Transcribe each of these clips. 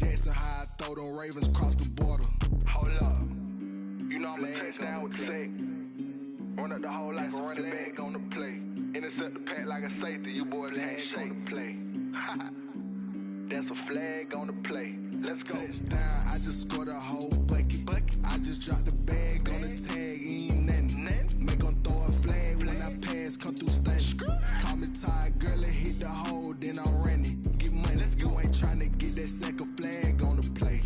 Jackson, how I throw them Ravens across the border. Hold up. You know I'm a touchdown with the sack. Run up the whole like a running back on the play. Intercept the pack like a safety. You boys can't shake the play. That's a flag on the play. Let's go. Touchdown, I just scored a whole bucket. I just dropped the bag on the tag, ain't nothing. Make 'em throw a flag when I pass, come through stunning. Call me tired, girl, and hit the hole, then I'm running. Get money, you ain't tryna get that second flag on the play.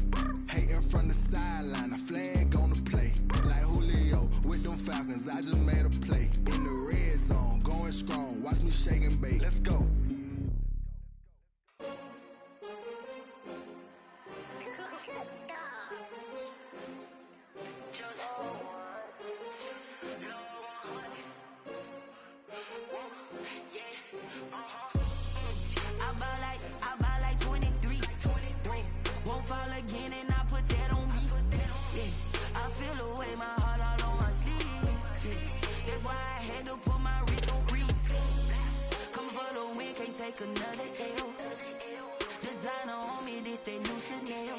Hating from the sideline, a flag on the play. Like Julio with them Falcons, I just made a play. In the red zone, going strong, watch me shake and bake. Let's go. Another L. Designer on me, this that new Chanel.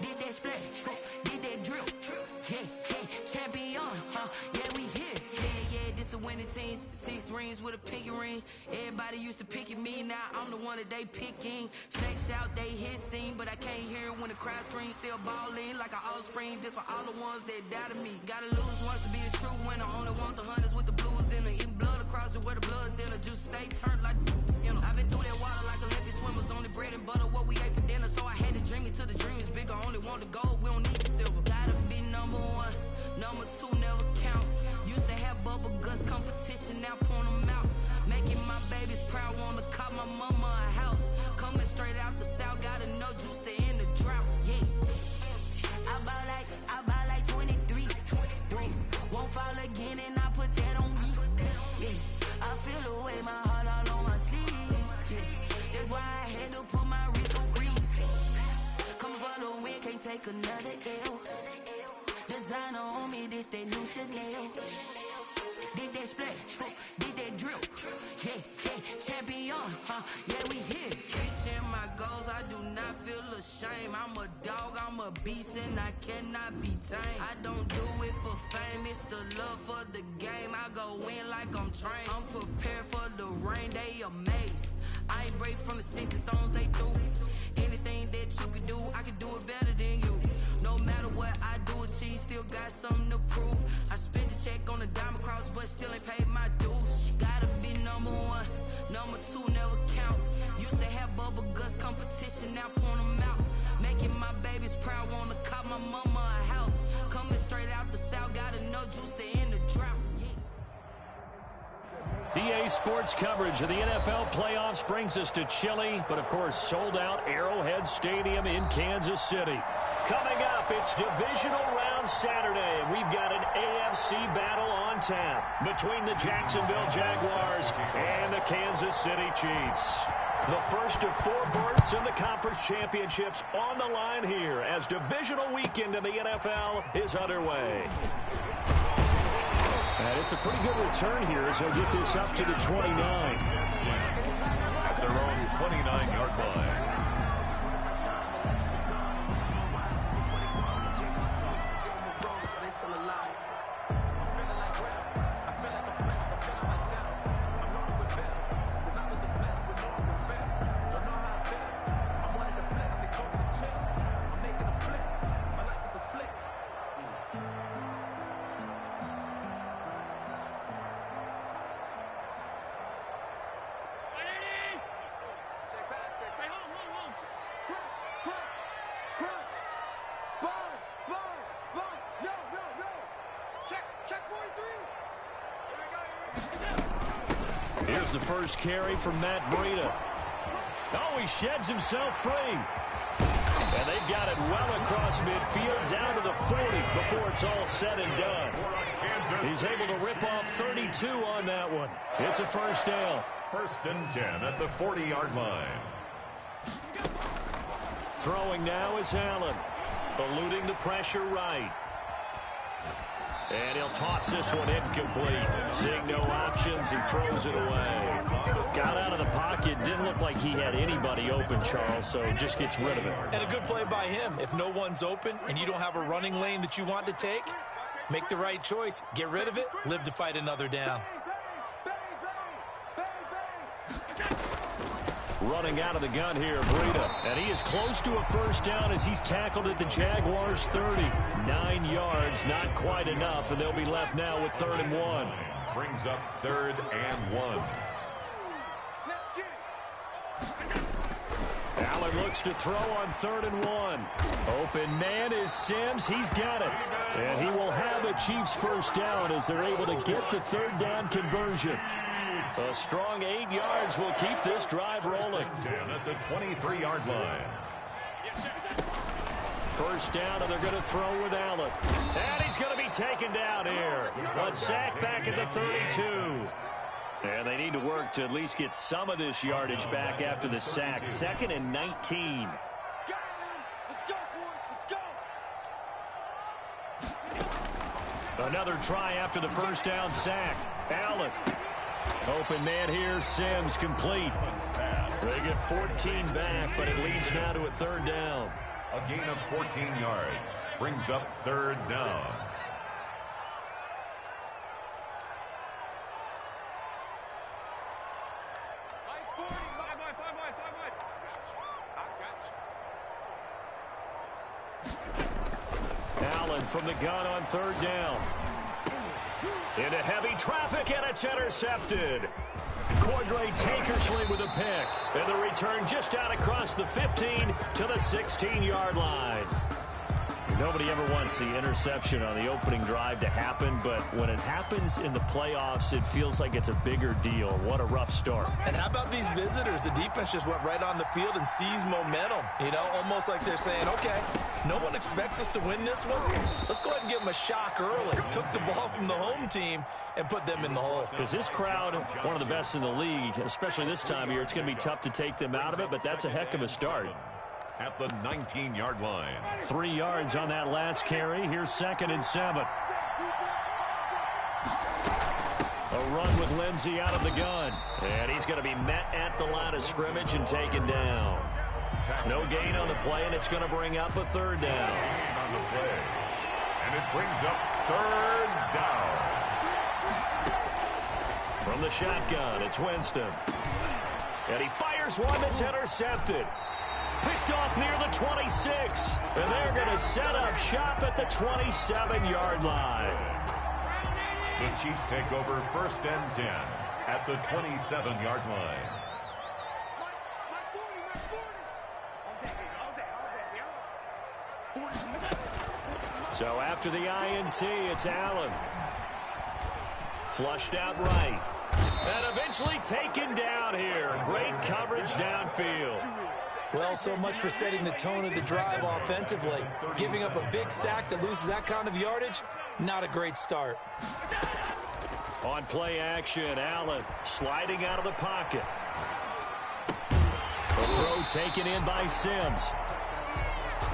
Did that splash, did that drill. Yeah, champion, yeah, we here. Yeah, this the winning team. 6 rings with a pinky ring. Everybody used to pick at me, now I'm the one that they picking. Snakes out, they hit scene, but I can't hear it when the crowd screams. Still ballin' like an offspring. This for all the ones that doubted me. Gotta lose once to be a true winner. Only want the hunters with the blues in it. Eating blood across it where the blood thinner. Juice stay turned like, you know. I've been through that water like Olympic swimmers. Only bread and butter, what we ate for dinner. So I had to dream it till the dream is bigger. Only want the gold, we don't need the silver. Gotta be number 1, number 2 never count. Used to have bubble guts competition, now point them out. Making my babies proud, wanna cop my mama a house. Coming straight out the south, gotta know juice to end the drought. Yeah, I buy like 23. Won't fall again and I put that on me. Yeah, I feel the way, my heart all on my sleeve. Yeah, that's why I had to put my wrist on freeze. Come for the win, can't take another L. Designer on me, this that new Chanel. Did that splash, did that drill. Yeah, champion, yeah, we here. Reaching my goals, I do not feel ashamed. I'm a dog, I'm a beast, and I cannot be tamed. I don't do it for fame, it's the love for the game. I go in like I'm trained. I'm prepared for the rain, they amazed. I ain't break from the sticks and stones they threw. Anything that you can do, I can do it better than you. No matter what I do, achieve, still got something to prove. I spent the check on the diamond cross, but still ain't paid my dues. Gotta be number 1, number 2 never count. Used to have bubble guts competition, now point them out. Making my babies proud, wanna cop my mama a house. Coming straight out the south, gotta know juice to end the drought. EA Sports coverage of the NFL playoffs brings us to chilly, but of course sold out Arrowhead Stadium in Kansas City. Coming up, it's divisional round Saturday, and we've got an AFC battle on tap between the Jacksonville Jaguars and the Kansas City Chiefs. The first of 4 berths in the conference championships on the line here as divisional weekend in the NFL is underway. And it's a pretty good return here as he'll get this up to the 29. At their own 29-yard line. Here's the first carry from Matt Breida. Oh, he sheds himself free. And they've got it well across midfield down to the 40 before it's all said and done. He's able to rip off 32 on that one. It's a first down. 1st and 10 at the 40-yard line. Throwing now is Allen. Eluding the pressure right. And he'll toss this one incomplete. Seeing no options, he throws it away. Got out of the pocket. Didn't look like he had anybody open, Charles, so just gets rid of it. And a good play by him. If no one's open and you don't have a running lane that you want to take, make the right choice. Get rid of it. Live to fight another down. Running out of the gun here, Breida. And he is close to a first down as he's tackled at the Jaguars' 30. 9 yards, not quite enough, and they'll be left now with 3rd and 1. Brings up 3rd and 1. Allen looks to throw on 3rd and 1. Open man is Sims. He's got it. And he will have a Chiefs first down as they're able to get the 3rd down conversion. A strong 8 yards will keep this drive rolling. 10 at the 23-yard line. First down, and they're going to throw with Allen. And he's going to be taken down here. A sack back at the 32. And they need to work to at least get some of this yardage back after the sack. 2nd and 19. Another try after the first down sack. Allen. Open man here, Sims, complete. They get 14 back, but it leads now to a 3rd down. A gain of 14 yards. Brings up 3rd down. Allen from the gun on 3rd down. Into heavy traffic, and it's intercepted. Cordray Tankersley with a pick. And the return just out across the 15 to the 16-yard line. Nobody ever wants the interception on the opening drive to happen, but when it happens in the playoffs, it feels like it's a bigger deal. What a rough start. And how about these visitors? The defense just went right on the field and seized momentum. You know, almost like they're saying, okay, no one expects us to win this one. Let's go ahead and give them a shock early. Took the ball from the home team and put them in the hole. Because this crowd, one of the best in the league, especially this time of year, it's going to be tough to take them out of it, but that's a heck of a start. At the 19-yard line. 3 yards on that last carry. Here's 2nd and 7. A run with Lindsey out of the gun. And he's going to be met at the line of scrimmage and taken down. No gain on the play, and it's going to bring up a 3rd down. On the play. And it brings up 3rd down. From the shotgun, it's Winston. And he fires one that's intercepted. Picked off near the 26. And they're going to set up shop at the 27-yard line. The Chiefs take over 1st and 10 at the 27-yard line. So after the INT, it's Allen. Flushed out right. And eventually taken down here. Great coverage downfield. Well, so much for setting the tone of the drive offensively. Giving up a big sack that loses that kind of yardage, not a great start. On play action, Allen sliding out of the pocket. A throw taken in by Sims.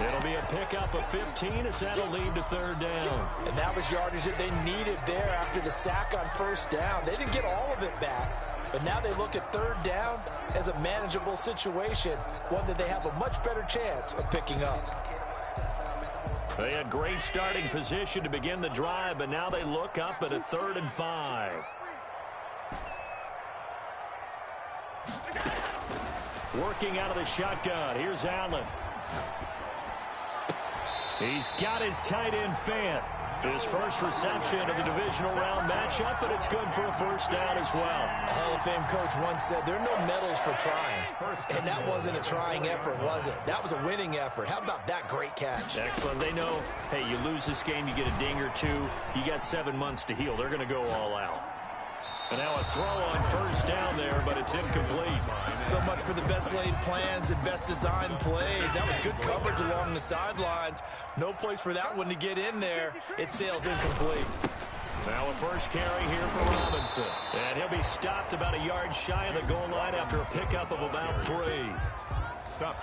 It'll be a pickup of 15 as that'll lead to 3rd down. And that was yardage that they needed there after the sack on 1st down. They didn't get all of it back. But now they look at 3rd down as a manageable situation, one that they have a much better chance of picking up. They had great starting position to begin the drive, but now they look up at a 3rd and 5. Working out of the shotgun. Here's Allen. He's got his tight end Fant. His first reception of the divisional round matchup, but it's good for a 1st down as well. A Hall of Fame coach once said, there are no medals for trying. And that wasn't a trying effort, was it? That was a winning effort. How about that great catch? Excellent. They know, hey, you lose this game, you get a ding or two. You got 7 months to heal. They're going to go all out. And now a throw on 1st down there, but it's incomplete. So much for the best laid plans and best designed plays. That was good coverage along the sidelines. No place for that one to get in there. It sails incomplete. Now a first carry here for Robinson. And he'll be stopped about a yard shy of the goal line after a pickup of about 3.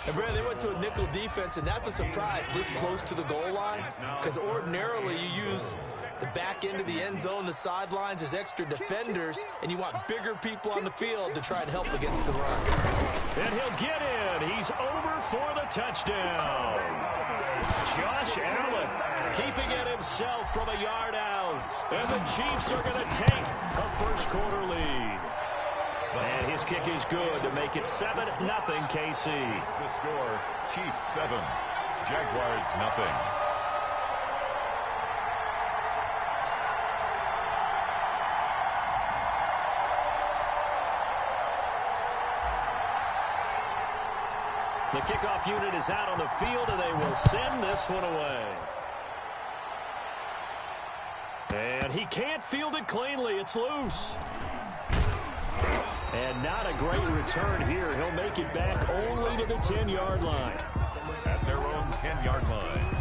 And Brad, they went to a nickel defense, and that's a surprise this close to the goal line, because ordinarily you use the back end of the end zone, the sidelines as extra defenders, and you want bigger people on the field to try and help against the run. And he'll get in. He's over for the touchdown. Josh Allen keeping it himself from a yard out. And the Chiefs are going to take a first quarter lead. And his kick is good to make it 7-0 KC. The score, Chiefs 7, Jaguars nothing. The kickoff unit is out on the field, and they will send this one away. And he can't field it cleanly. It's loose. And not a great return here. He'll make it back only to the 10-yard line. At their own 10-yard line.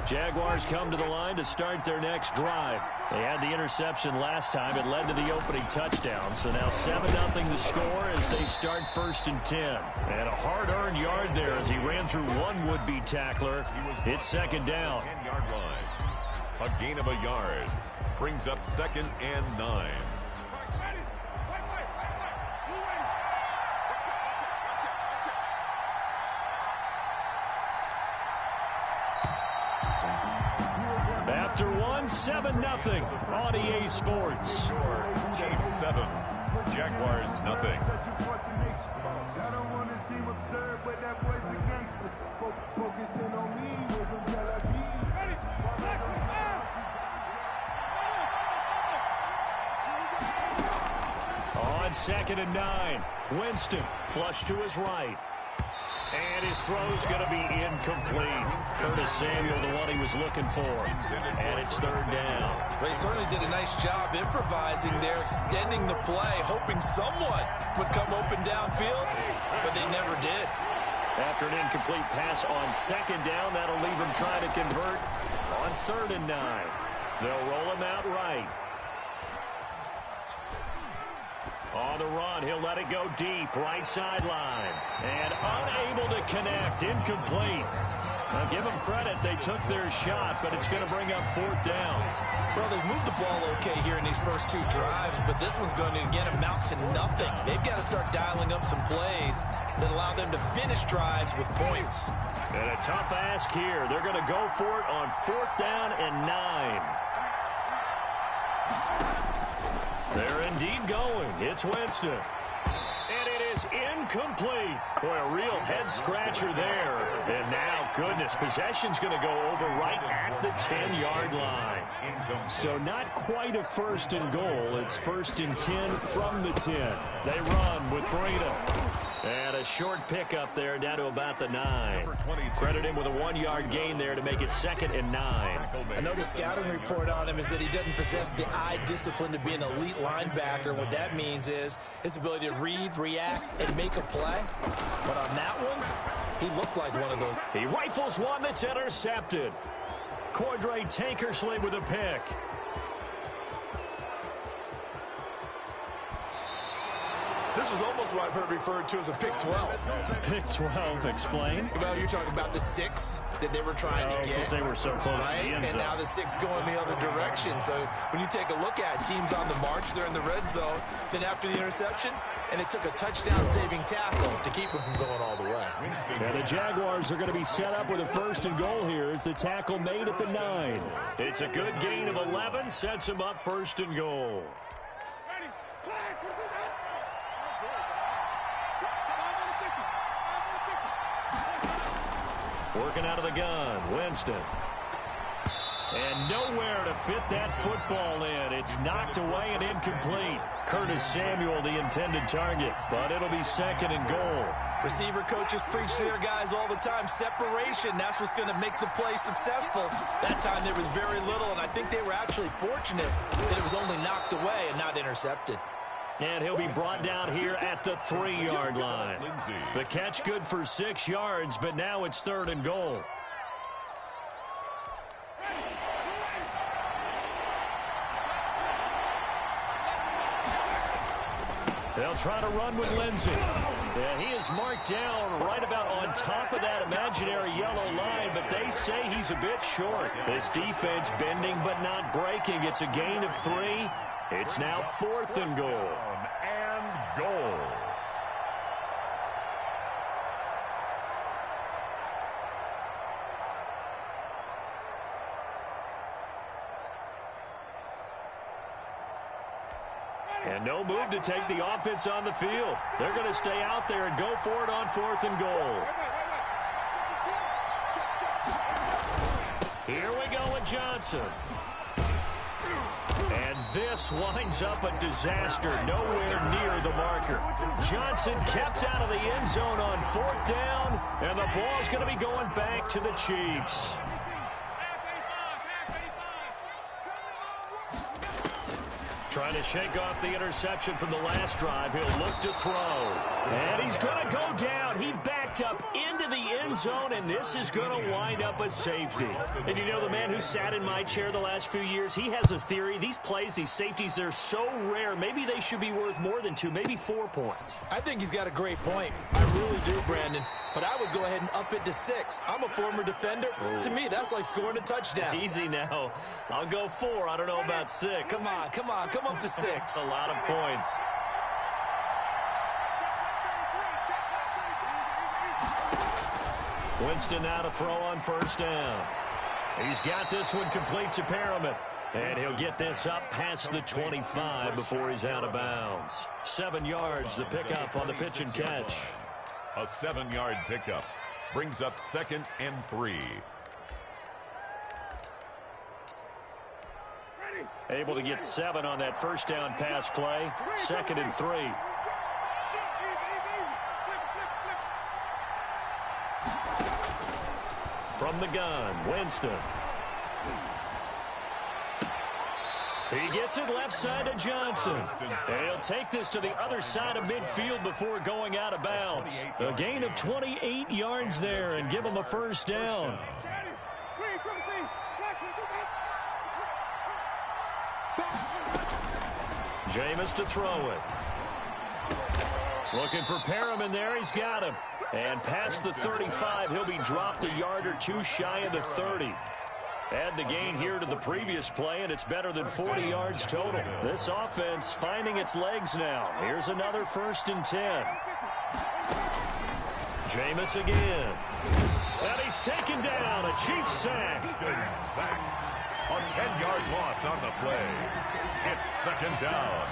Jaguars come to the line to start their next drive. They had the interception last time. It led to the opening touchdown. So now 7-0 the score as they start 1st and 10. And a hard-earned yard there as he ran through one would-be tackler. It's 2nd down. 10-yard line. A gain of a yard. Brings up 2nd and 9. After 7-0 on EA Sports. Chiefs 7, Jaguars nothing. On 2nd and 9, Winston flush to his right. And his throw's going to be incomplete. Curtis Samuel, the one he was looking for. And it's 3rd down. Well, he certainly did a nice job improvising there, extending the play, hoping someone would come open downfield, but they never did. After an incomplete pass on 2nd down, that'll leave him trying to convert on 3rd and 9. They'll roll him out right. On the run, he'll let it go deep, right sideline. And unable to connect, incomplete. Now, give them credit, they took their shot, but it's going to bring up 4th down. Well, they've moved the ball okay here in these first 2 drives, but this one's going to, again, amount to nothing. They've got to start dialing up some plays that allow them to finish drives with points. And a tough ask here. They're going to go for it on 4th down and 9. They're indeed going. It's Winston. And it is incomplete. Boy, a real head-scratcher there. And now, goodness, possession's going to go over right at the 10-yard line. So not quite a 1st and goal. It's 1st and 10 from the 10. They run with Breida. And a short pickup there down to about the 9. Credit him with a 1-yard gain there to make it 2nd and 9. I know the scouting report on him is that he doesn't possess the eye discipline to be an elite linebacker. What that means is his ability to read, react, and make a play. But on that one, he looked like one of those. He rifles one that's intercepted. Cordray Tankersley with a pick. This was almost what I've heard referred to as a pick 12. Pick 12, explain. Well, you're talking about the 6 that they were trying to get. Because they were so close right? to the end zone. And now the 6 going the other direction. So when you take a look at teams on the march, they're in the red zone. Then after the interception, and it took a touchdown-saving tackle to keep them from going all the way. And the Jaguars are going to be set up with a 1st and goal here as the tackle made at the 9. It's a good gain of 11, sets them up 1st and goal. Working out of the gun, Winston. And nowhere to fit that football in. It's knocked away and incomplete. Curtis Samuel, the intended target, but it'll be 2nd and goal. Receiver coaches preach to their guys all the time. Separation, that's what's going to make the play successful. That time there was very little, and I think they were actually fortunate that it was only knocked away and not intercepted. And he'll be brought down here at the 3-yard line. The catch good for 6 yards, but now it's 3rd and goal. They'll try to run with Lindsey. Yeah, he is marked down right about on top of that imaginary yellow line, but they say he's a bit short. This defense bending but not breaking. It's a gain of 3. It's now 4th and goal. And goal. And no move to take the offense on the field. They're going to stay out there and go for it on 4th and goal. Here we go with Johnson. And this winds up a disaster nowhere near the marker. Johnson kept out of the end zone on 4th down, and the ball's going to be going back to the Chiefs. Trying to shake off the interception from the last drive. He'll look to throw. And he's going to go down. He backed up into the end zone, and this is going to wind up a safety. And you know, the man who sat in my chair the last few years, he has a theory. These plays, these safeties, they're so rare. Maybe they should be worth more than 2, maybe 4 points. I think he's got a great point. I really do, Brandon. But I would go ahead and up it to 6. I'm a former defender. To me, that's like scoring a touchdown. Easy now. I'll go 4. I don't know about 6. Come on. Come up to 6. A lot of points. Winston now to throw on 1st down. He's got this one complete to Perriman. And he'll get this up past the 25 before he's out of bounds. 7 yards, the pickup on the pitch and catch. A 7-yard pickup brings up 2nd and 3. Able to get 7 on that 1st down pass play. 2nd and 3. From the gun, Winston. He gets it left side to Johnson. And he'll take this to the other side of midfield before going out of bounds. A gain of 28 yards there and give him a 1st down. Jameis to throw it. Looking for Perriman there. He's got him. And past the 35, he'll be dropped a yard or 2 shy of the 30. Add the gain here to the previous play, and it's better than 40 yards total. This offense finding its legs now. Here's another 1st and 10. Jameis again. And he's taken down. A Chiefs sack. A 10-yard loss on the play. It's 2nd down.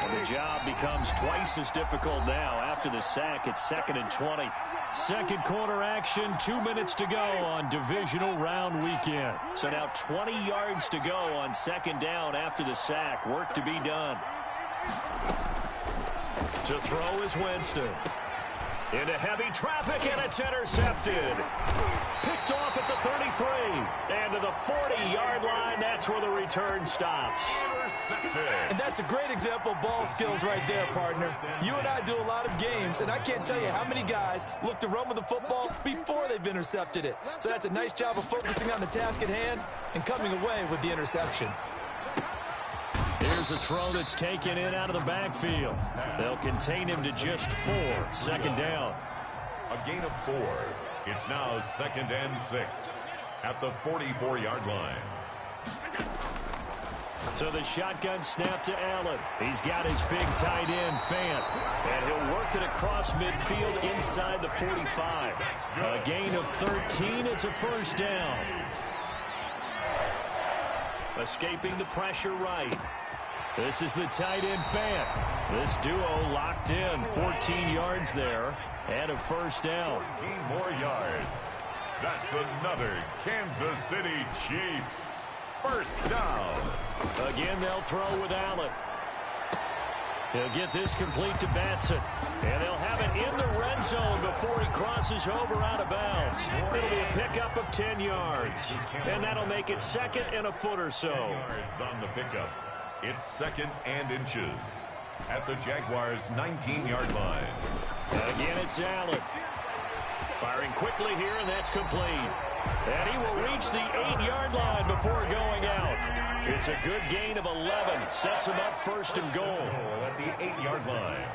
And the job becomes twice as difficult now. After the sack, it's 2nd and 20. Second quarter action, 2 minutes to go on divisional round weekend. So now 20 yards to go on 2nd down after the sack. Work to be done. To throw is Winston. Into heavy traffic, and it's intercepted. Picked off at the 33. And to the 40-yard line, that's where the return stops. And that's a great example of ball skills right there, partner. You and I do a lot of games, and I can't tell you how many guys look to run with the football before they've intercepted it. So that's a nice job of focusing on the task at hand and coming away with the interception. Here's a throw that's taken in out of the backfield. They'll contain him to just 4. 2nd down. A gain of 4. It's now 2nd and 6 at the 44-yard line. So the shotgun snap to Allen. He's got his big tight end, Fant. And he'll work it across midfield inside the 45. A gain of 13. It's a 1st down. Escaping the pressure right. This is the tight end, Fant. This duo locked in. 14 yards there and a 1st down. 14 more yards. That's another Kansas City Chiefs 1st down. Again, they'll throw with Allen. He'll get this complete to Batson. And they'll have it in the red zone before he crosses over out of bounds. It'll be a pickup of 10 yards. And that'll make it 2nd and a foot or so. Yards on the pickup. It's 2nd and inches at the Jaguars' 19-yard line. Again, it's Allen. Firing quickly here, and that's complete. And he will reach the 8-yard line before going out. It's a good gain of 11. Sets him up 1st and goal. At the 8-yard line.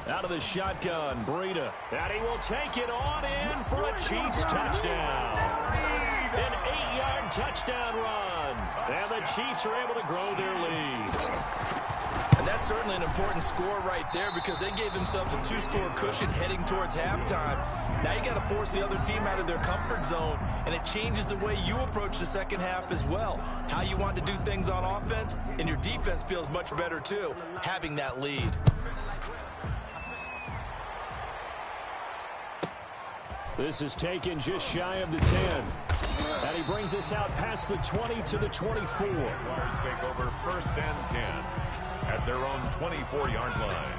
Out of the shotgun, Breida. And he will take it on in for a Chiefs touchdown. An 8-yard touchdown run. And the Chiefs are able to grow their lead. And that's certainly an important score right there because they gave themselves a 2-score cushion heading towards halftime. Now you got to force the other team out of their comfort zone, and it changes the way you approach the second half as well. How you want to do things on offense, and your defense feels much better too, having that lead. This is taken just shy of the 10. And he brings us out past the 20 to the 24. Jaguars take over 1st and 10 at their own 24-yard line.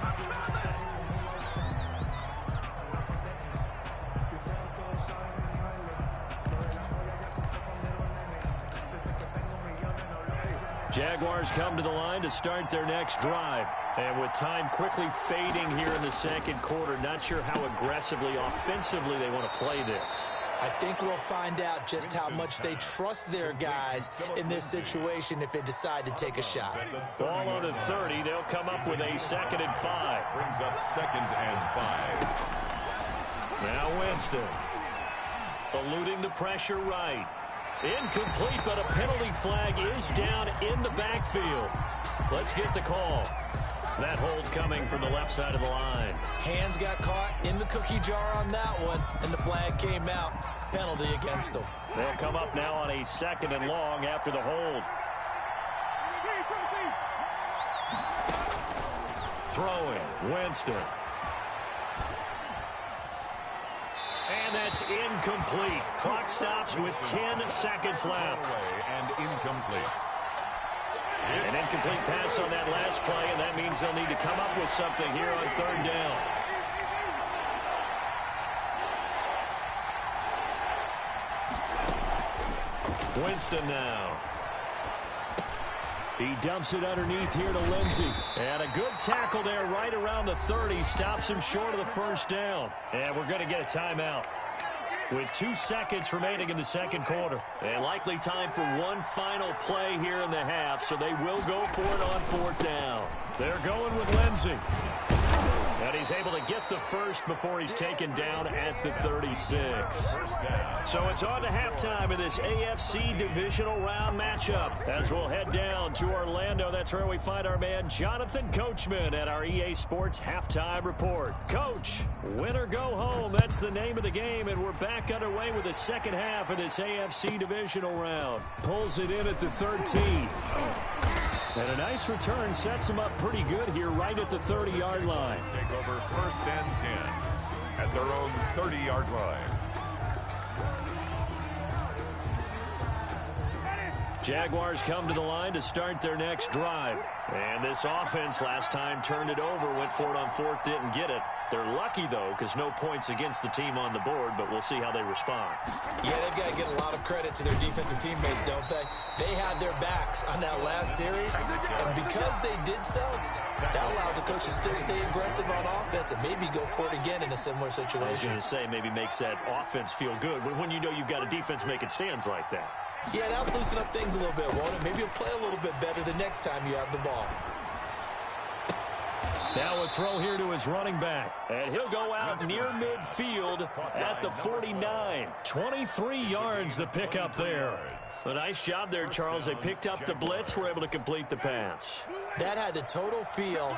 Jaguars come to the line to start their next drive. And with time quickly fading here in the second quarter, not sure how aggressively, offensively they want to play this. I think we'll find out just how much they trust their guys in this situation if they decide to take a shot. Ball on the 30. They'll come up with a 2nd and 5. Brings up 2nd and 5. Now Winston. Eluding the pressure right. Incomplete, but a penalty flag is down in the backfield. Let's get the call. That hold coming from the left side of the line. Hands got caught in the cookie jar on that one, and the flag came out. Penalty against them. They'll come up now on a 2nd and long after the hold. Throwing, Winston. And that's incomplete. Clock stops with 10 seconds left. And incomplete. An incomplete pass on that last play, and that means they'll need to come up with something here on 3rd down. Winston now. He dumps it underneath here to Lindsey. And a good tackle there right around the 30. Stops him short of the 1st down. And we're going to get a timeout with 2 seconds remaining in the second quarter. And likely time for one final play here in the half, so they will go for it on 4th down. They're going with Lindsey. And he's able to get the first before he's taken down at the 36. So it's on to halftime in this AFC divisional round matchup. As we'll head down to Orlando, that's where we find our man Jonathan Coachman at our EA Sports Halftime Report. Coach, win or go home, that's the name of the game, and we're back underway with the second half of this AFC divisional round. Pulls it in at the 13. And a nice return sets him up pretty good here right at the 30-yard line. Take over 1st and 10 at their own 30-yard line. Jaguars come to the line to start their next drive. And this offense last time turned it over, went for it on 4th, didn't get it. They're lucky, though, because no points against the team on the board, but we'll see how they respond. Yeah, they've got to get a lot of credit to their defensive teammates, don't they? They had their backs on that last series, and because they did so, that allows the coach to still stay aggressive on offense and maybe go for it again in a similar situation. I was going to say, maybe makes that offense feel good when you know you've got a defense making stands like that. Yeah, that'll loosen up things a little bit, won't it? Maybe you'll play a little bit better the next time you have the ball. Now a throw here to his running back. And he'll go out near midfield at the 49. 23 yards the pickup there. A nice job there, Charles. They picked up the blitz, were able to complete the pass. That had the total feel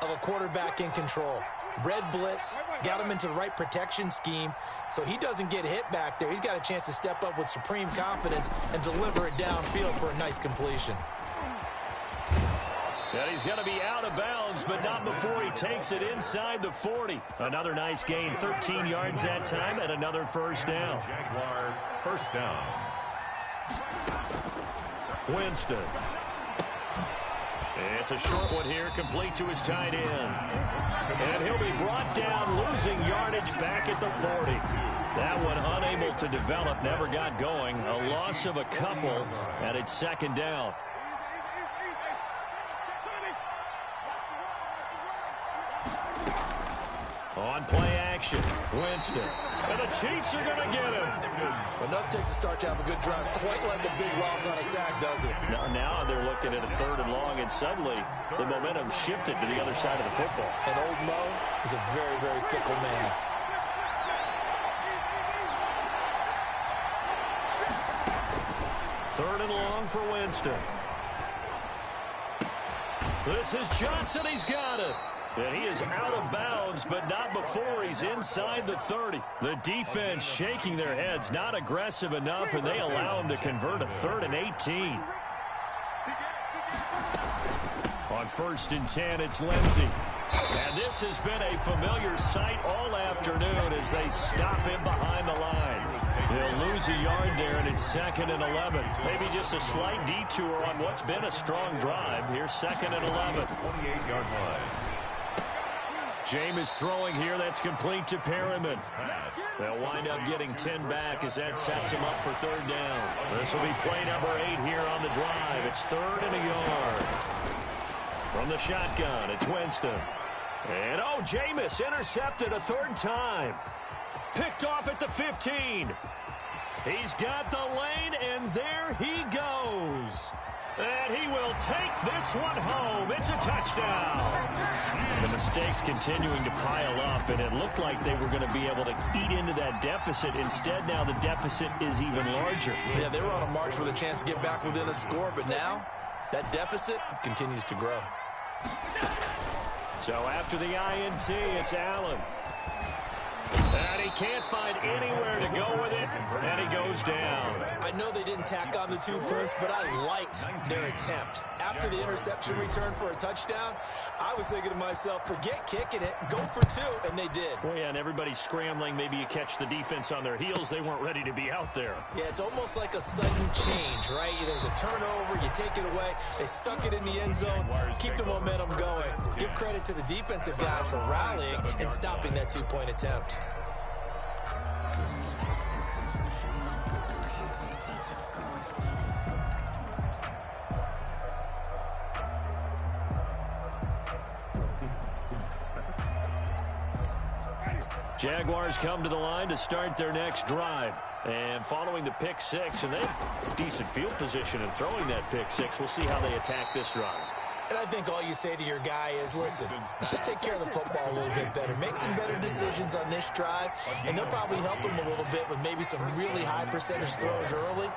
of a quarterback in control. Red blitz, got him into the right protection scheme, so he doesn't get hit back there. He's got a chance to step up with supreme confidence and deliver it downfield for a nice completion. And he's going to be out of bounds, but not before he takes it inside the 40. Another nice gain, 13 yards that time, and another 1st down. Jaguar 1st down. Winston. It's a short one here, complete to his tight end. And he'll be brought down, losing yardage back at the 40. That one unable to develop, never got going. A loss of a couple, and it's second down. On play action, Winston. And the Chiefs are going to get him. Enough takes a start to have a good drive. Quite like a big loss on a sack, does it? Now they're looking at a 3rd and long, and suddenly the momentum shifted to the other side of the football. And old Mo is a very, very fickle man. Third and long for Winston. This is Johnson. He's got it. And he is out of bounds, but not before he's inside the 30. The defense shaking their heads, not aggressive enough, and they allow him to convert a 3rd and 18. On 1st and 10, it's Lindsey. And this has been a familiar sight all afternoon as they stop him behind the line. They'll lose a yard there, and it's 2nd and 11. Maybe just a slight detour on what's been a strong drive. Here's 2nd and 11. 28-yard line. Jameis throwing here. That's complete to Perriman. They'll wind up getting 10 back as that sets him up for 3rd down. This will be play number 8 here on the drive. It's 3rd and a yard. From the shotgun, it's Winston. And, Jameis intercepted a 3rd time. Picked off at the 15. He's got the lane, and there he goes. And he will take this one home. It's a touchdown. The mistakes continuing to pile up, and it looked like they were going to be able to eat into that deficit. Instead, now the deficit is even larger. Yeah, they were on a march with a chance to get back within a score, but now that deficit continues to grow. So after the INT, it's Allen. And he can't find anywhere to go with it, and he goes down. I know they didn't tack on the 2 points, but I liked their attempt. After the interception return for a touchdown, I was thinking to myself, forget kicking it, go for 2, and they did. Well, yeah, and everybody's scrambling. Maybe you catch the defense on their heels. They weren't ready to be out there. Yeah, it's almost like a sudden change, right? There's a turnover, you take it away, they stuck it in the end zone, keep the momentum going. Give credit to the defensive guys for rallying and stopping that 2-point attempt. Jaguars come to the line to start their next drive. And following the pick 6, and they have decent field position in throwing that pick 6. We'll see how they attack this drive. And I think all you say to your guy is, listen, let's just take care of the football a little bit better. Make some better decisions on this drive, and they'll probably help him a little bit with maybe some really high percentage throws early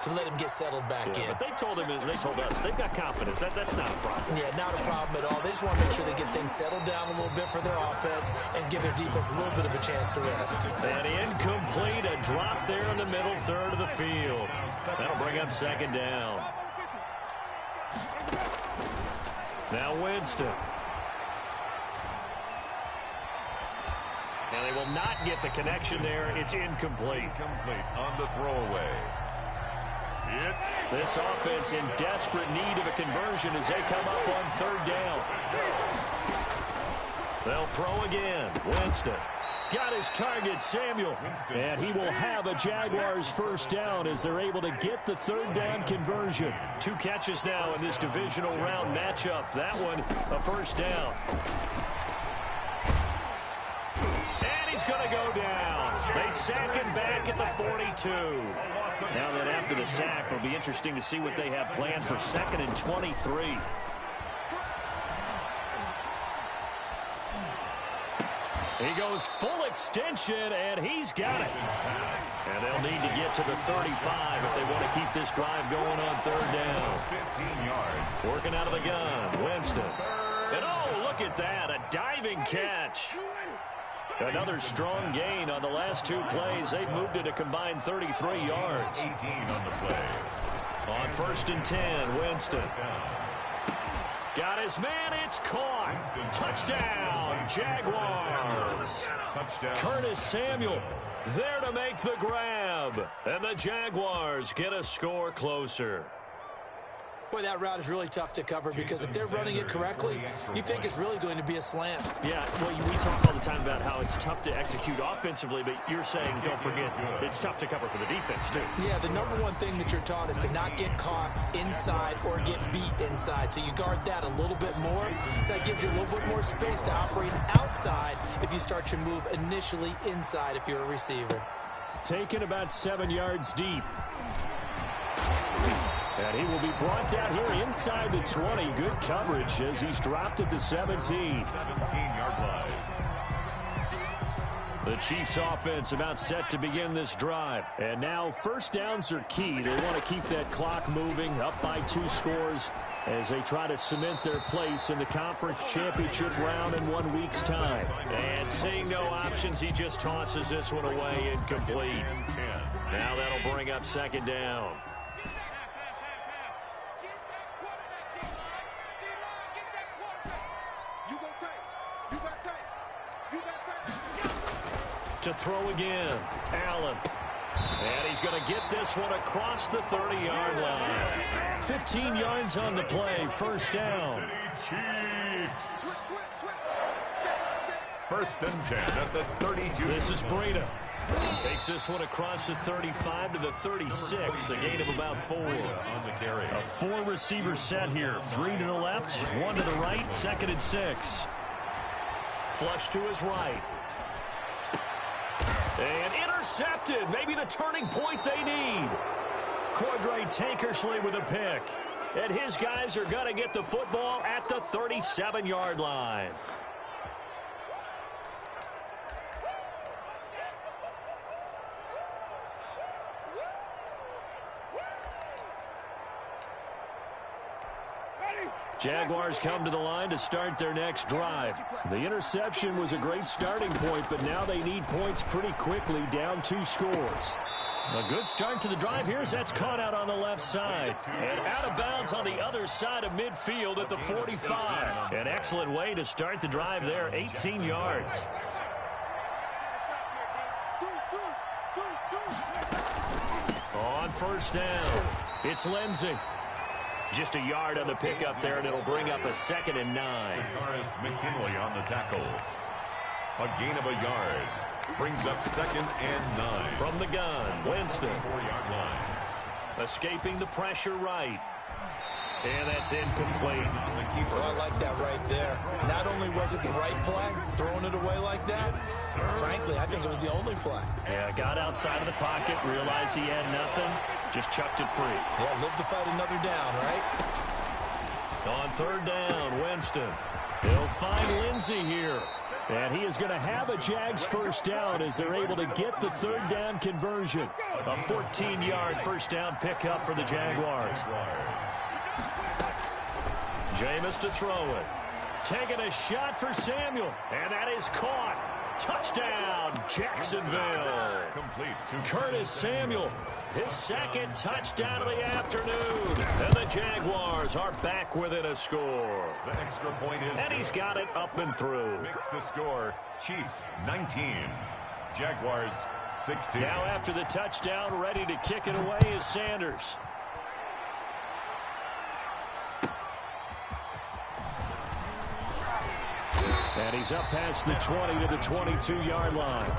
to let him get settled back in. But they told him, and they told us, they've got confidence. That's not a problem. Yeah, not a problem at all. They just want to make sure they get things settled down a little bit for their offense and give their defense a little bit of a chance to rest. And incomplete, a drop there in the middle 3rd of the field. That'll bring up 2nd down. Now Winston. And they will not get the connection there. It's incomplete. Incomplete on the throwaway. This offense in desperate need of a conversion as they come up on 3rd down. They'll throw again. Winston got his target, Samuel. And he will have a Jaguars 1st down as they're able to get the 3rd down conversion. 2 catches now in this divisional round matchup. That one, a 1st down. And he's going to go down. They sack him back at the 42. Now that after the sack, it'll be interesting to see what they have planned for 2nd and 23. He goes full extension, and he's got it. And they'll need to get to the 35 if they want to keep this drive going on 3rd down. 15 yards. Working out of the gun, Winston. And look at that, a diving catch. Another strong gain on the last 2 plays. They've moved it a combined 33 yards. 18 on the play. On 1st and 10, Winston. Got his man, it's caught. Touchdown, Jaguars. Touchdown. Curtis Samuel there to make the grab. And the Jaguars get a score closer. Boy, that route is really tough to cover because if they're running it correctly, you think it's really going to be a slant. Yeah, well, we talk all the time about how it's tough to execute offensively, but you're saying, don't forget, it's tough to cover for the defense, too. Yeah, the number one thing that you're taught is to not get caught inside or get beat inside. So you guard that a little bit more. So that gives you a little bit more space to operate outside if you start your move initially inside if you're a receiver. Taken about 7 yards deep. And he will be brought down here inside the 20. Good coverage as he's dropped at the 17. 17-yard line. The Chiefs offense about set to begin this drive. And now first downs are key. They want to keep that clock moving up by 2 scores as they try to cement their place in the conference championship round in 1 week's time. And seeing no options, he just tosses this one away incomplete. Now that'll bring up second down. To throw again, Allen. And he's going to get this one across the 30-yard line. 15 yards on the play, first down. Chiefs. First and 10 at the 32. This is Breida. He takes this one across the 35 to the 36, a gain of about 4. On the carry. A 4-receiver set here. 3 to the left, 1 to the right, 2nd and 6. Flush to his right. And intercepted. Maybe the turning point they need. Cordray Tankersley with a pick. And his guys are going to get the football at the 37-yard line. Jaguars come to the line to start their next drive. The interception was a great starting point, but now they need points pretty quickly, down 2 scores. A good start to the drive here as that's caught out on the left side. And out of bounds on the other side of midfield at the 45. An excellent way to start the drive there, 18 yards. On first down, it's Lindsey. Just a yard on the pickup there, and it'll bring up a 2nd and 9. Forrest McKinley on the tackle. A gain of a yard. Brings up 2nd and 9. From the gun, Winston. 4-yard line. Escaping the pressure right. And that's incomplete. Well, I like that right there. Not only was it the right play, throwing it away like that, frankly, I think it was the only play. Yeah, got outside of the pocket, realized he had nothing, just chucked it free. Yeah, live to fight another down, right? On third down, Winston. They'll find Lindsey here. And he is going to have a Jags first down as they're able to get the third down conversion. A 14-yard first down pickup for the Jaguars. Jameis to throw it. Taking a shot for Samuel. And that is caught. Touchdown, Jacksonville. Complete to Curtis Samuel, his 2nd touchdown of the afternoon. And the Jaguars are back within a score. The extra point is. And he's got it up and through. Makes the score. Chiefs 19. Jaguars 16. Now after the touchdown, ready to kick it away is Sanders. And he's up past the 20 to the 22-yard line.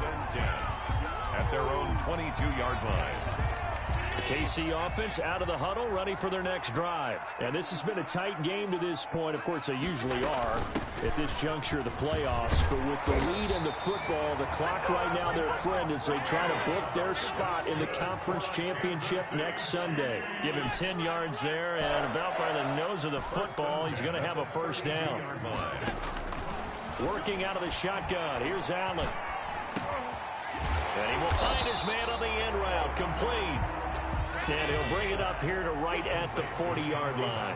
At their own 22-yard line. The KC offense out of the huddle, ready for their next drive. And this has been a tight game to this point. Of course, they usually are at this juncture of the playoffs. But with the lead in the football, the clock right now their friend as they try to book their spot in the conference championship next Sunday. Give him 10 yards there, and about by the nose of the football, he's going to have a first down. Working out of the shotgun. Here's Allen. And he will find his man on the end route. Complete. And he'll bring it up here to right at the 40-yard line.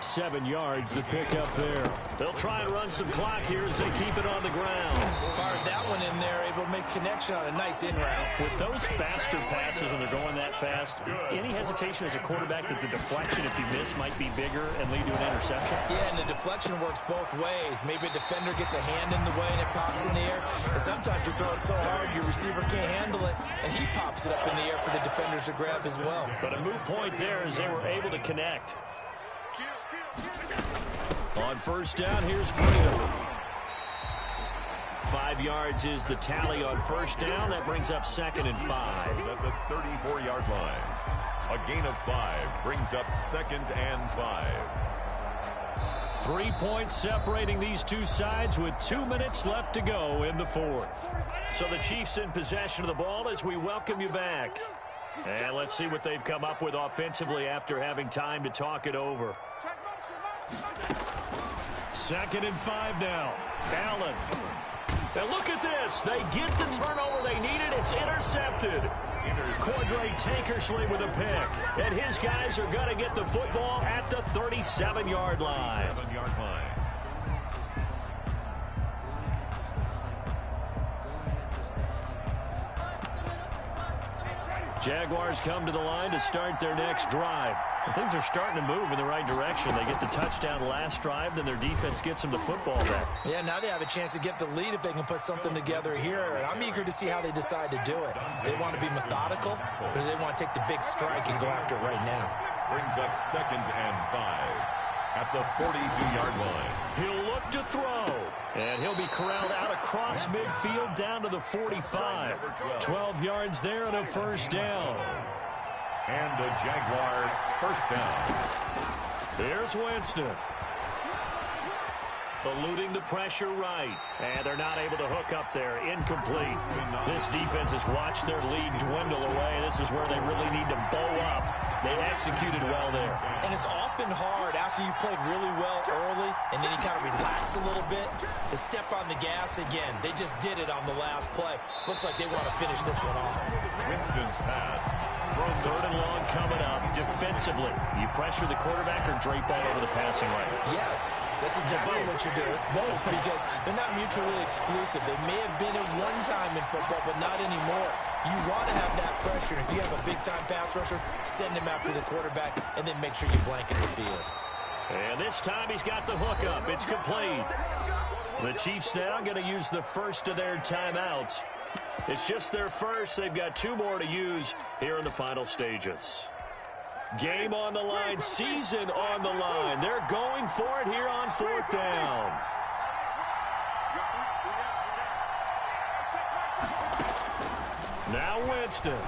7 yards, the pickup there. They'll try and run some clock here as they keep it on the ground. Fired that one in there, able to make connection on a nice in route. With those faster passes and they're going that fast, any hesitation as a quarterback that the deflection, if you miss, might be bigger and lead to an interception? Yeah, and the deflection works both ways. Maybe a defender gets a hand in the way and it pops in the air. And sometimes you throw it so hard your receiver can't handle it, and he pops it up in the air for the defenders to grab as well. But a moot point there as they were able to connect. On first down, here's Breida. 5 yards is the tally on first down. That brings up 2nd and 5. At the 34-yard line. A gain of 5 brings up 2nd and 5. 3 points separating these two sides with 2 minutes left to go in the 4th. So the Chiefs in possession of the ball as we welcome you back. And let's see what they've come up with offensively after having time to talk it over. 2nd and 5 now. Allen. And look at this. They get the turnover they needed. It's intercepted. Cordray Tankersley with a pick. And his guys are going to get the football at the 37-yard line. Jaguars come to the line to start their next drive. And things are starting to move in the right direction. They get the touchdown last drive, then their defense gets them the football back. Yeah, now they have a chance to get the lead if they can put something together here. And I'm eager to see how they decide to do it. Do they want to be methodical, or do they want to take the big strike and go after it right now? Brings up 2nd and 5 at the 42-yard line. He'll look to throw. And he'll be corralled out across midfield down to the 45. 12 yards there and a first down. And the Jaguar first down. Here's Winston. Eluding the pressure right. And they're not able to hook up there. Incomplete. This defense has watched their lead dwindle away. This is where they really need to bow up. They executed well there. And it's often hard after you've played really well early and then you kind of relax a little bit to step on the gas again. They just did it on the last play. Looks like they want to finish this one off. Winston's pass. 3rd and long coming up. Defensively, you pressure the quarterback or drape all over the passing lane? Yes, that's exactly what you do. It's both because they're not mutually exclusive. They may have been at one time in football, but not anymore. You want to have that pressure. If you have a big-time pass rusher, send him after the quarterback, and then make sure you blanket the field. And this time he's got the hook up. It's complete. The Chiefs now going to use the first of their timeouts. It's just their first. They've got 2 more to use here in the final stages. Game on the line, season on the line. They're going for it here on 4th down. Now Winston.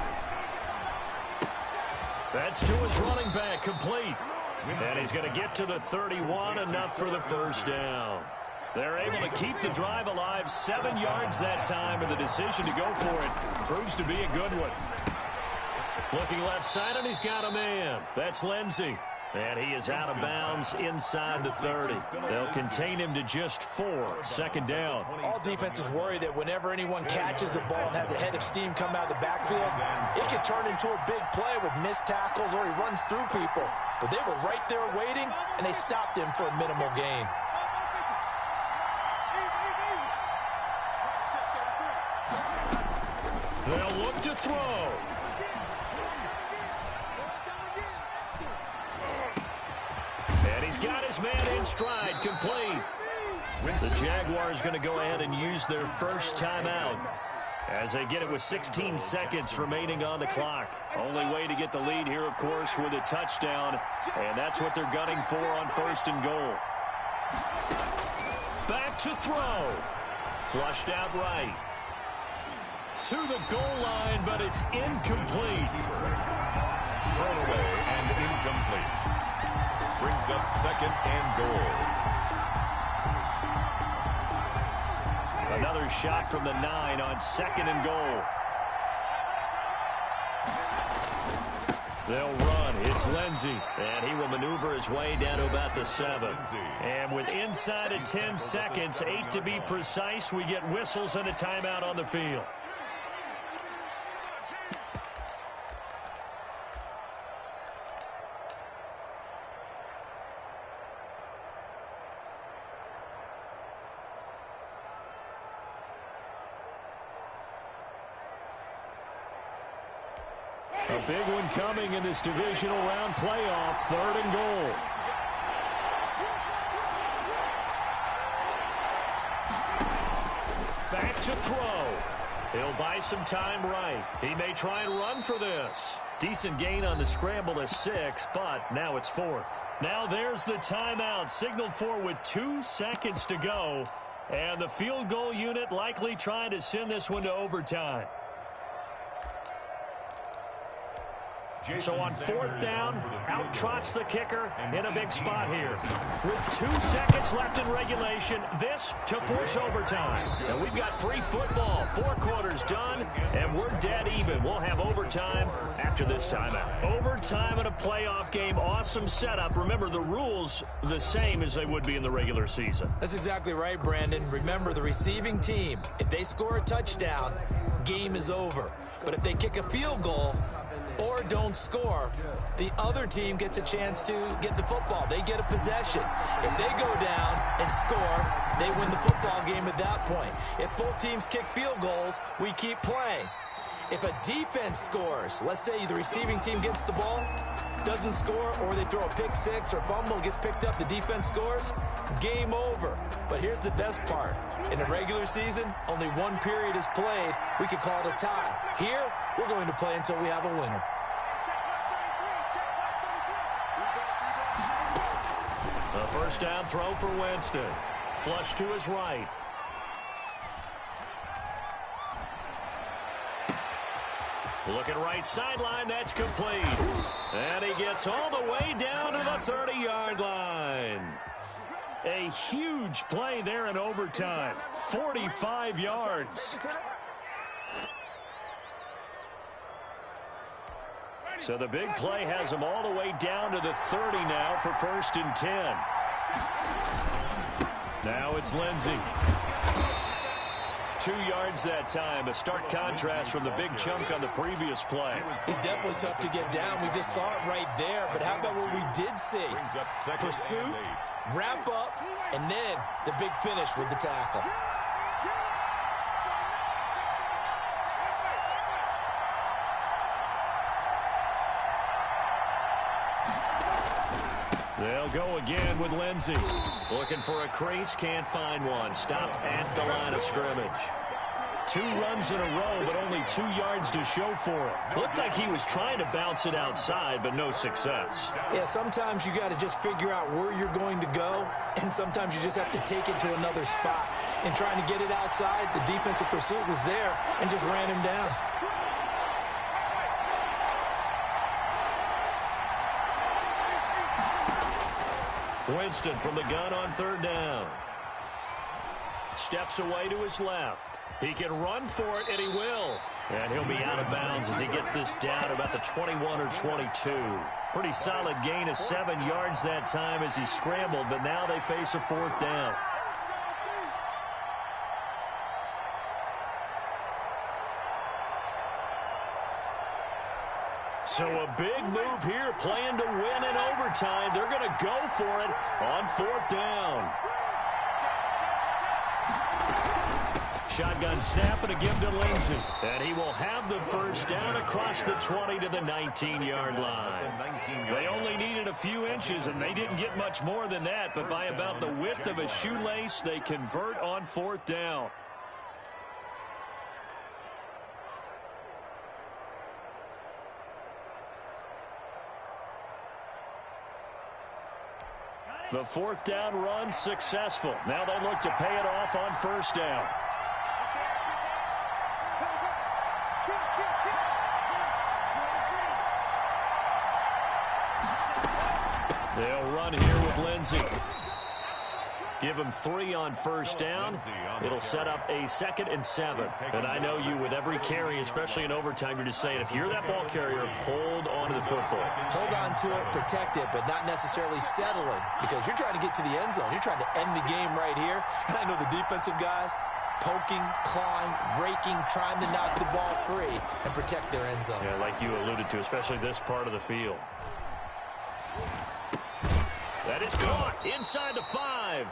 That's to his running back, complete. And he's going to get to the 31, enough for the first down. They're able to keep the drive alive, 7 yards that time, and the decision to go for it proves to be a good one. Looking left side, and he's got a man. That's Lindsey. And he is out of bounds inside the 30. They'll contain him to just 4. 2nd down. All defenses worry that whenever anyone catches the ball and has a head of steam come out of the backfield, it could turn into a big play with missed tackles or he runs through people. But they were right there waiting, and they stopped him for a minimal gain. They'll look to throw. And he's got his man in stride, complete. The Jaguars going to go ahead and use their first timeout as they get it with 16 seconds remaining on the clock. Only way to get the lead here, of course, with a touchdown, and that's what they're gunning for on 1st and goal. Back to throw. Flushed out right. To the goal line, but it's incomplete. Thrown away and incomplete. Brings up 2nd and goal. Another shot from the 9 on 2nd and goal. They'll run. It's Lindsey. And he will maneuver his way down to about the 7. And with inside of 10 seconds, 8 to be precise, we get whistles and a timeout on the field. A big one coming in this divisional round playoff, 3rd and goal. Back to throw. He'll buy some time right. He may try and run for this. Decent gain on the scramble of 6, but now it's 4th. Now there's the timeout, signaled for with 2 seconds to go. And the field goal unit likely trying to send this one to overtime. So on 4th down, out trots the kicker in a big spot here. With 2 seconds left in regulation, this to force overtime. And we've got free football, 4 quarters done, and we're dead even. We'll have overtime after this timeout. Overtime in a playoff game, awesome setup. Remember, the rules the same as they would be in the regular season. That's exactly right, Brandon. Remember, the receiving team, if they score a touchdown, game is over. But if they kick a field goal or don't score, the other team gets a chance to get the football. They get a possession. If they go down and score, they win the football game at that point. If both teams kick field goals, we keep playing. If a defense scores, let's say the receiving team gets the ball, doesn't score, or they throw a pick 6 or fumble, gets picked up, the defense scores, game over. But here's the best part. In a regular season, only 1 period is played. We could call it a tie. Here, we're going to play until we have a winner. A first down throw for Winston. Flush to his right. Looking right sideline, that's complete. And he gets all the way down to the 30-yard line. A huge play there in overtime. 45 yards. So the big play has him all the way down to the 30 now for 1st and 10. Now it's Lindsey. 2 yards that time. A stark contrast from the big chunk on the previous play. He's definitely tough to get down. We just saw it right there. But how about what we did see? Pursuit, wrap up, and then the big finish with the tackle. They'll go again with Lindsey. Looking for a crease, can't find one. Stopped at the line of scrimmage. 2 runs in a row, but only 2 yards to show for it. Looked like he was trying to bounce it outside, but no success. Yeah, sometimes you got to just figure out where you're going to go, and sometimes you just have to take it to another spot. And trying to get it outside, the defensive pursuit was there and just ran him down. Winston from the gun on 3rd down. Steps away to his left. He can run for it, and he will. And he'll be out of bounds as he gets this down about the 21 or 22. Pretty solid gain of 7 yards that time as he scrambled, but now they face a 4th down. So a big move here, playing to win in overtime. They're going to go for it on 4th down. Shotgun snap and a give to Lindsey. And he will have the first down across the 20 to the 19-yard line. They only needed a few inches, and they didn't get much more than that. But by about the width of a shoelace, they convert on 4th down. The 4th down run successful. Now they look to pay it off on 1st down. They'll run here with Lindsey. Give him 3 on 1st down. It'll set up a 2nd and 7. And I know you, with every carry, especially in overtime, you're just saying, if you're that ball carrier, hold on to the football. Hold on to it, protect it, but not necessarily settling, because you're trying to get to the end zone. You're trying to end the game right here. And I know the defensive guys poking, clawing, raking, trying to knock the ball free and protect their end zone. Yeah, like you alluded to, especially this part of the field. That is caught inside the 5.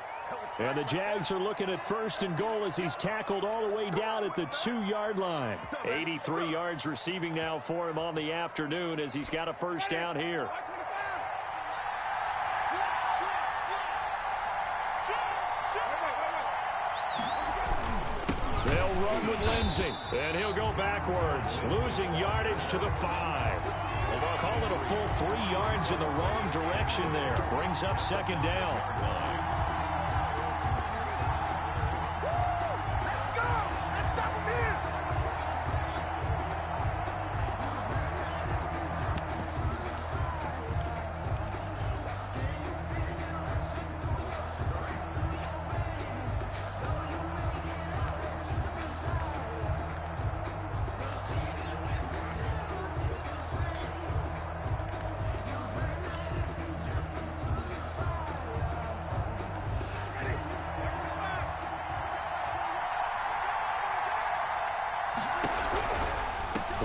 And the Jags are looking at 1st and goal as he's tackled all the way down at the 2-yard line. 83 yards receiving now for him on the afternoon as he's got a 1st down here. They'll run with Lindsey, and he'll go backwards, losing yardage to the 5. call it a full 3 yards in the wrong direction there. Brings up second down.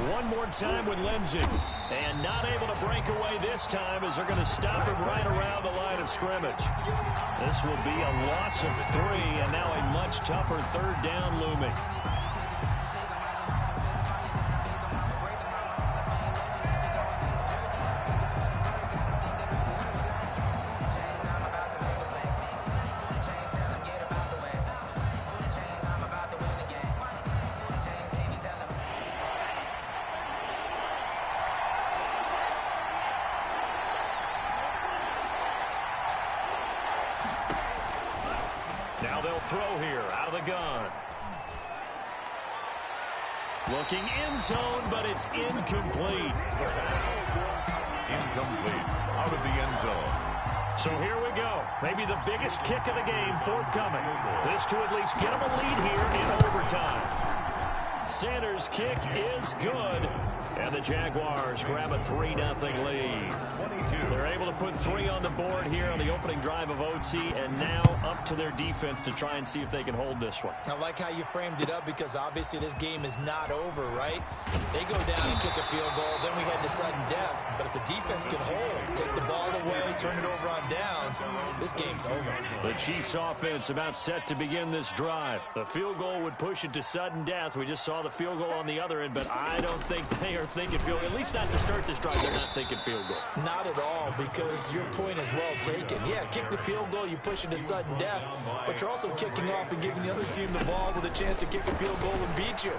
One more time with Lindsay. And not able to break away this time as they're going to stop him right around the line of scrimmage. This will be a loss of 3 and now a much tougher 3rd down looming. Now they'll throw here out of the gun. Looking end zone, but it's incomplete. Incomplete. Out of the end zone. So here we go. Maybe the biggest kick of the game forthcoming. This to at least get them a lead here in overtime. Sanders' kick is good. And the Jaguars grab a 3-0 lead. 22. They're able to put 3 on the board here on the opening drive of OT, and now up to their defense to try and see if they can hold this one. I like how you framed it up because obviously this game is not over, right? They go down and kick a field goal, then we head to sudden death. But if the defense can hold, take the ball away, turn it over on downs, this game's over. The Chiefs offense about set to begin this drive. The field goal would push it to sudden death. We just saw the field goal on the other end, but I don't think they are thinking field goal. At least not to start this drive, they're not thinking field goal. Not at all, because your point is well taken. Yeah, kick the field goal, you push it to sudden death, but you're also kicking off and giving the other team the ball with a chance to kick a field goal and beat you.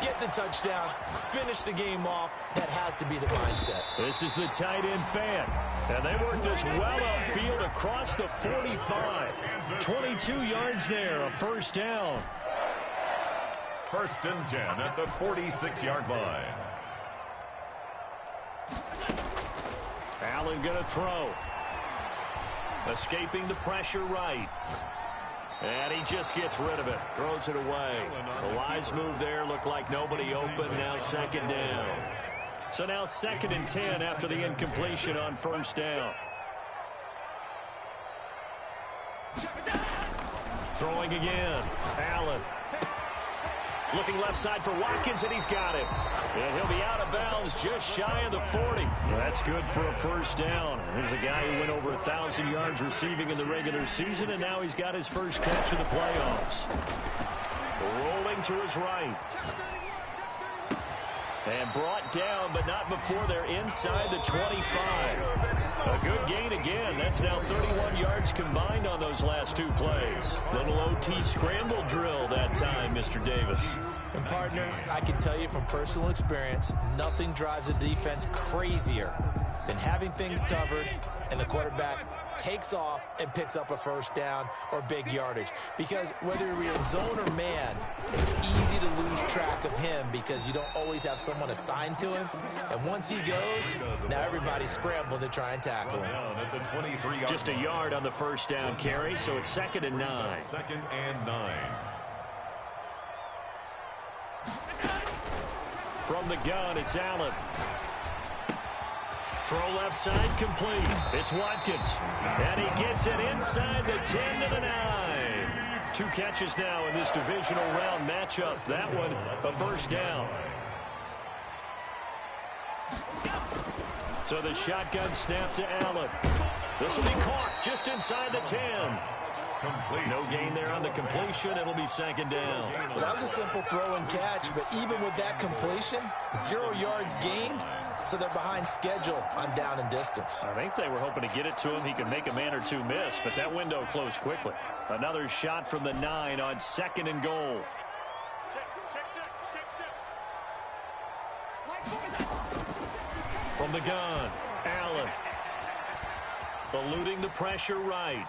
Get the touchdown, finish the game off. That has to be the mindset. This is the tight end fan. And they work this well upfield across the 45. 22 yards there, a 1st down. 1st and 10 at the 46-yard line. Allen going to throw. Escaping the pressure right. And he just gets rid of it. Throws it away. The wise move there. Looked like nobody open. Now 2nd down. So now 2nd and 10 after the incompletion on 1st down. Throwing again. Allen. Looking left side for Watkins, and he's got it. And he'll be out of bounds just shy of the 40. That's good for a 1st down. Here's a guy who went over 1,000 yards receiving in the regular season, and now he's got his first catch of the playoffs. Rolling to his right. And brought down, but not before they're inside the 25. A good gain again. That's now 31 yards combined on those last 2 plays. Little OT scramble drill that time, Mr. Davis. And partner, I can tell you from personal experience, nothing drives a defense crazier than having things covered and the quarterback takes off and picks up a 1st down or big yardage. Because whether you're in zone or man, it's easy to lose track of him because you don't always have someone assigned to him. And once he goes, now everybody's scrambling to try and tackle him. Just a yard on the 1st down carry, so it's 2nd and 9. 2nd and 9. From the gun, it's Allen. Throw left side complete. It's Watkins. And he gets it inside the 10 to the 9. 2 catches now in this divisional round matchup. That one, a 1st down. So the shotgun snap to Allen. This will be caught just inside the 10. Complete. No gain there on the completion. It'll be 2nd down. Well, that was a simple throw and catch, but even with that completion, 0 yards gained, so they're behind schedule on down and distance. I think they were hoping to get it to him. He could make a man or 2 miss, but that window closed quickly. Another shot from the 9 on 2nd and goal. From From the gun, Allen. Eluding the pressure right.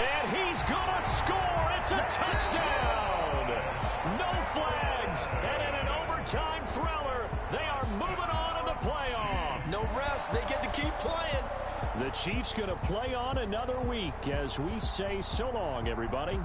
And he's going to score. It's a touchdown. No flags. And in an overtime thriller, they are moving on in the playoff. No rest. They get to keep playing. The Chiefs going to play on another week as we say so long, everybody.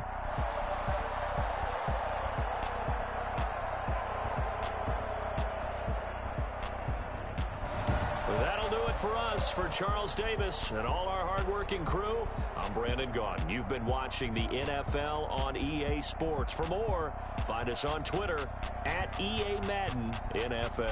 That'll do it for us. For Charles Davis and all our hardworking crew, I'm Brandon Gaudin. You've been watching the NFL on EA Sports. For more, find us on Twitter @EA Madden NFL.